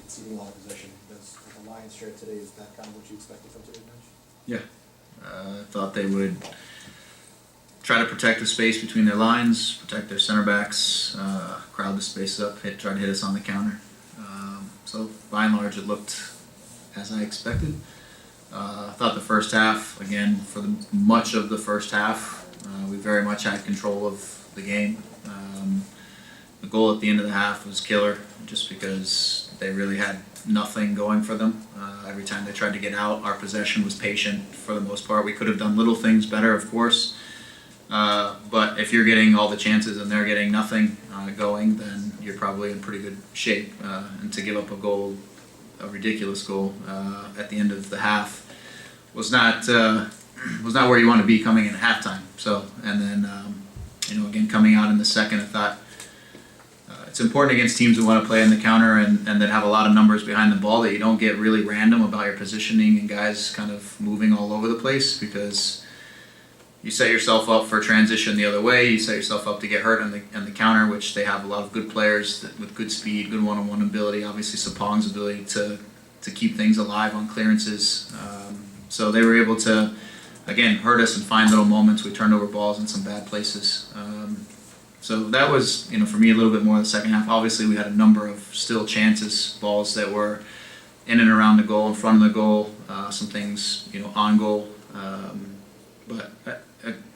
conceding a lot of possession. Does the Lions share today, is that kind of what you expected from today's match? Yeah. I thought they would try to protect the space between their lines, protect their center backs, crowd the spaces up, try to hit us on the counter. So by and large, it looked as I expected. I thought the first half, again, for much of the first half, we very much had control of the game. The goal at the end of the half was killer, just because they really had nothing going for them. Every time they tried to get out, our possession was patient for the most part. We could have done little things better, of course. But if you're getting all the chances and they're getting nothing going, then you're probably in pretty good shape. And to give up a ridiculous goal at the end of the half was not where you want to be coming in at halftime. So, and then again, coming out in the second, I thought it's important against teams who want to play in the counter and that have a lot of numbers behind the ball that you don't get really random about your positioning and guys kind of moving all over the place, because you set yourself up for transition the other way. You set yourself up to get hurt on the counter, which they have a lot of good players with good speed, good one-on-one ability. Obviously, Sapong's ability to keep things alive on clearances. So they were able to, again, hurt us and find little moments. We turned over balls in some bad places. So that was, for me, a little bit more of the second half. Obviously, we had a number of still chances, balls that were in and around the goal, in front of the goal, some things, on goal. But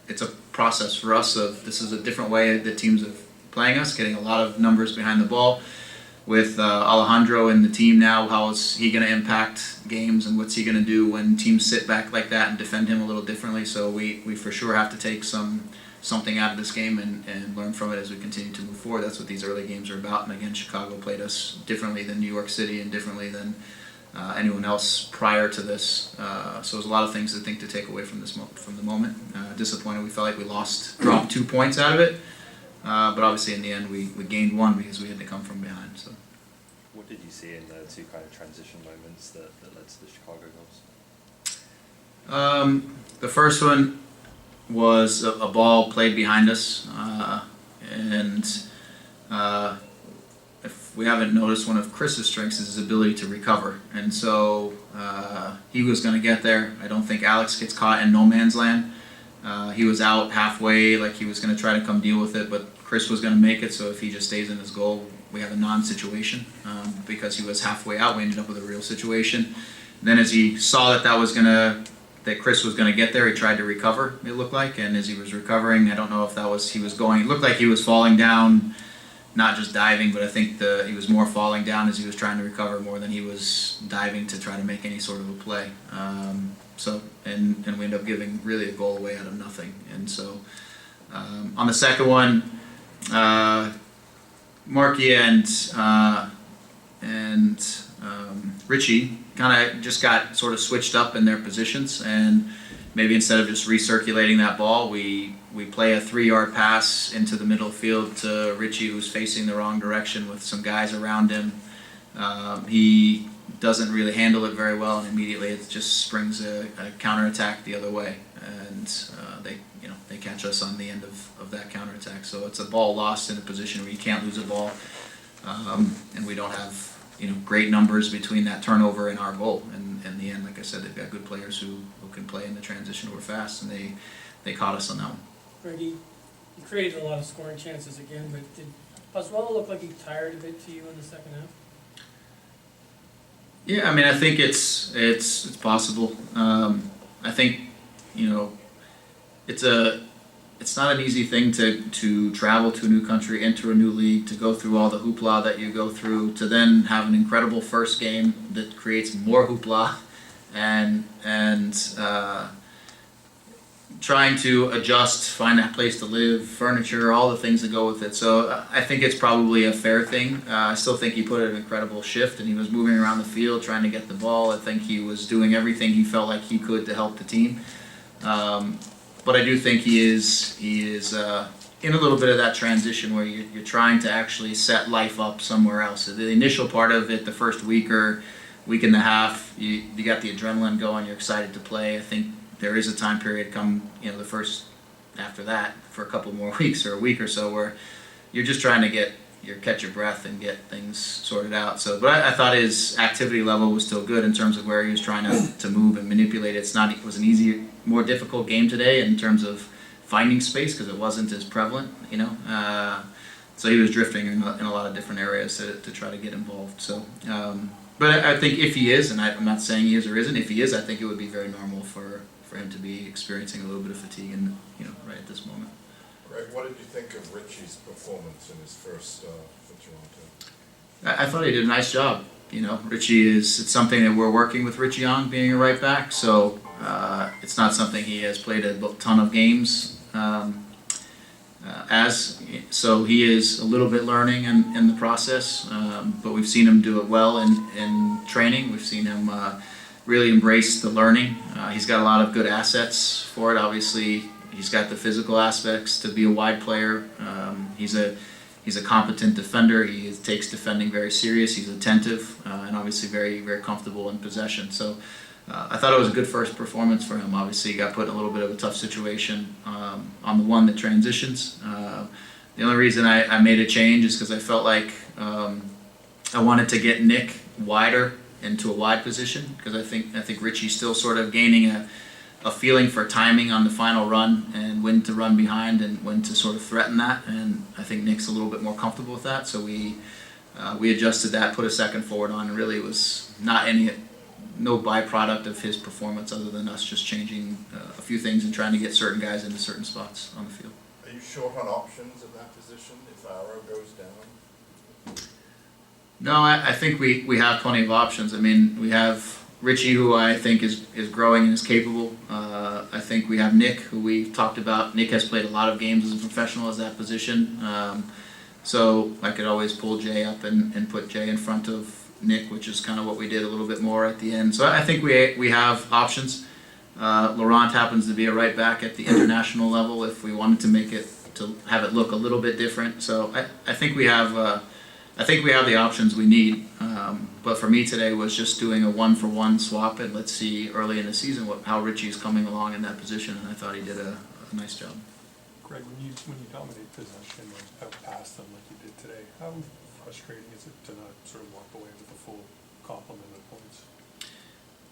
it's a process for us of this is a different way that teams are playing us, getting a lot of numbers behind the ball. With Alejandro in the team now, how is he going to impact games and what's he going to do when teams sit back like that and defend him a little differently? So we for sure have to take something out of this game and learn from it as we continue to move forward. That's what these early games are about. And again, Chicago played us differently than New York City and differently than anyone else prior to this. So there's a lot of things I think to take away from the moment. Disappointed we felt like we dropped 2 points out of it. But obviously in the end we gained one because we had to come from behind. So, what did you see in the two kind of transition moments that led to the Chicago goals? The first one was a ball played behind us, and if we haven't noticed, one of Chris's strengths is his ability to recover, and so he was going to get there. I don't think Alex gets caught in no man's land. He was out halfway, like he was going to try to come deal with it, but Chris was going to make it, so if he just stays in his goal, we have a non-situation. Because he was halfway out, we ended up with a real situation. And then as he saw that Chris was going to get there, he tried to recover, it looked like, and as he was recovering, I don't know if that was, it looked like he was falling down, not just diving, but I think he was more falling down as he was trying to recover more than he was diving to try to make any sort of a play. So we end up giving really a goal away out of nothing. And so on the second one, Marky and Richie kind of just got sort of switched up in their positions, and maybe instead of just recirculating that ball, we play a 3-yard pass into the middle field to Richie, who's facing the wrong direction with some guys around him. He doesn't really handle it very well, and immediately it just springs a counterattack the other way, and they catch us on the end of that counterattack. So it's a ball lost in a position where you can't lose a ball, and we don't have great numbers between that turnover and our goal. And in the end, like I said, they've got good players who can play in the transition over fast, and they caught us on that one. Greg, you created a lot of scoring chances again, but did Pozuelo look like he tired a bit to you in the second half? Yeah, I mean, I think it's possible. I think it's not an easy thing to travel to a new country, enter a new league, to go through all the hoopla that you go through, to then have an incredible first game that creates more hoopla, and trying to adjust, find that place to live, furniture, all the things that go with it. So I think it's probably a fair thing. I still think he put in an incredible shift, and he was moving around the field trying to get the ball. I think he was doing everything he felt like he could to help the team. But I do think he is in a little bit of that transition where you're trying to actually set life up somewhere else. So the initial part of it, the first week and a half, you got the adrenaline going, you're excited to play. I think there is a time period the first after that for a couple more weeks or a week or so where you're just trying to get you catch your breath and get things sorted out. So, but I thought his activity level was still good in terms of where he was trying to move and manipulate. It was an easier, more difficult game today in terms of finding space because it wasn't as prevalent, you know. So he was drifting in a lot of different areas to try to get involved. So, but I think if he is, and I'm not saying he is or isn't, if he is, I think it would be very normal for him to be experiencing a little bit of fatigue, and right at this moment. Greg, what did you think of Richie's performance in his first for Toronto? I thought he did a nice job. Richie it's something that we're working with Richie on, being a right back. So it's not something he has played a ton of games so he is a little bit learning in the process. But we've seen him do it well in training. We've seen him really embrace the learning. He's got a lot of good assets for it. Obviously, he's got the physical aspects to be a wide player. He's a competent defender. He takes defending very serious. He's attentive and obviously very, very comfortable in possession. So I thought it was a good first performance for him. Obviously, he got put in a little bit of a tough situation on the one that transitions. The only reason I made a change is because I felt like I wanted to get Nick wider into a wide position, because I think Richie's still sort of gaining a feeling for timing on the final run and when to run behind and when to sort of threaten that, and I think Nick's a little bit more comfortable with that, so we adjusted that, put a second forward on, and really it was no byproduct of his performance other than us just changing a few things and trying to get certain guys into certain spots on the field. Are you short on options at that position if Arrow goes down? No, I think we have plenty of options. I mean, we have Richie, who I think is growing and is capable. I think we have Nick, who we've talked about. Nick has played a lot of games as a professional as that position. So I could always pull Jay up and put Jay in front of Nick, which is kind of what we did a little bit more at the end. So I think we have options. Laurent happens to be a right back at the international level if we wanted to have it look a little bit different. So I think we have the options we need. But for me today was just doing a 1-for-1 swap, and let's see early in the season how Richie's coming along in that position, and I thought he did a nice job. Greg, when you dominate possession and outpass them like you did today, how frustrating is it to not sort of walk away with a full complement of points?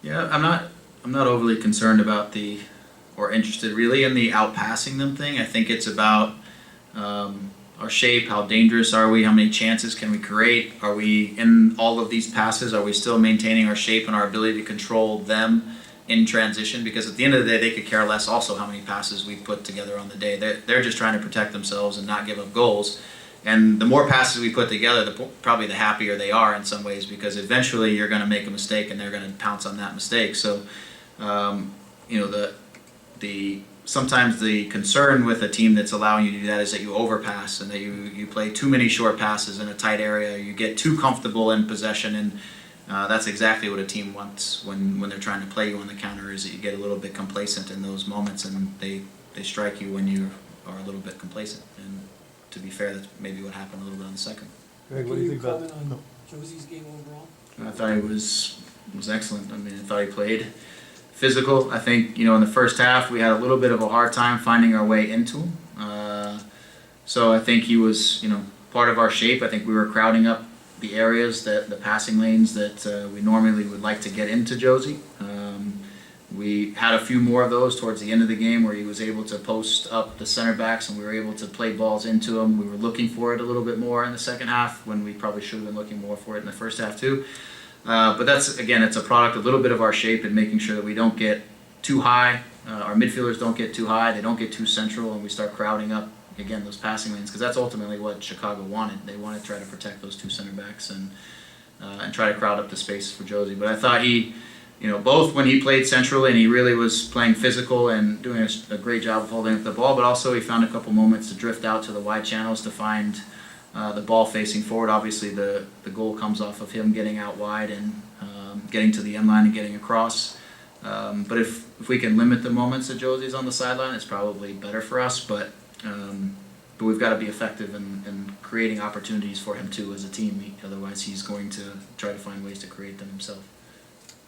Yeah, I'm not overly concerned about or interested really in the outpassing them thing. I think it's about our shape, how dangerous are we, how many chances can we create, are we in all of these passes, are we still maintaining our shape and our ability to control them in transition, because at the end of the day they could care less also how many passes we put together on the day. They're just trying to protect themselves and not give up goals, and the more passes we put together, probably the happier they are in some ways, because eventually you're going to make a mistake and they're going to pounce on that mistake. So sometimes the concern with a team that's allowing you to do that is that you overpass and that you play too many short passes in a tight area, you get too comfortable in possession, and that's exactly what a team wants when they're trying to play you on the counter, is that you get a little bit complacent in those moments, and they strike you when you are a little bit complacent. And to be fair, that's maybe what happened a little bit on the second. Greg, what do you think about? Comment on Josie's game overall? I thought he was excellent. I mean, I thought he played physical. I think, in the first half we had a little bit of a hard time finding our way into him. So I think he was, part of our shape. I think we were crowding up the areas, the passing lanes that we normally would like to get into Josie. We had a few more of those towards the end of the game where he was able to post up the center backs and we were able to play balls into him. We were looking for it a little bit more in the second half when we probably should have been looking more for it in the first half too. But that's, again, it's a product, a little bit of our shape and making sure that we don't get too high. Our midfielders don't get too high, they don't get too central, and we start crowding up, again, those passing lanes, because that's ultimately what Chicago wanted. They wanted to try to protect those two center backs and try to crowd up the spaces for Josie. But I thought he, both when he played centrally and he really was playing physical and doing a great job of holding up the ball, but also he found a couple moments to drift out to the wide channels to find the ball facing forward. Obviously, the goal comes off of him getting out wide and getting to the end line and getting across. But if we can limit the moments that Josie's on the sideline, it's probably better for us. But we've got to be effective in creating opportunities for him too as a team. Otherwise, he's going to try to find ways to create them himself.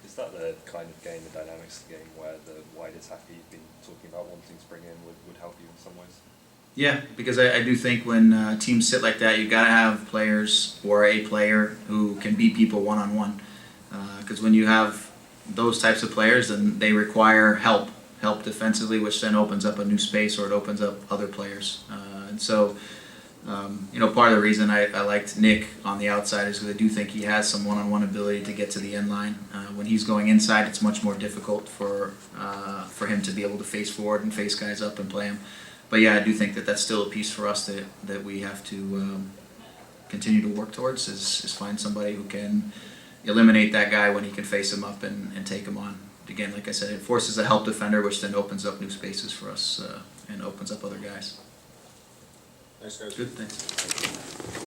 Is that the kind of game, the dynamics of the game, where the wide attacker you've been talking about wanting to bring in would help you in some ways? Yeah, because I do think when teams sit like that, you gotta have players or a player who can beat people one-on-one. Because when you have those types of players, then they require help defensively, which then opens up a new space or it opens up other players. And so, part of the reason I liked Nick on the outside is because I do think he has some one-on-one ability to get to the end line. When he's going inside, it's much more difficult for him to be able to face forward and face guys up and play him. But yeah, I do think that that's still a piece for us that we have to continue to work towards is find somebody who can eliminate that guy when he can face him up and take him on. Again, like I said, it forces a help defender, which then opens up new spaces for us and opens up other guys. Thanks, guys. Good, thanks.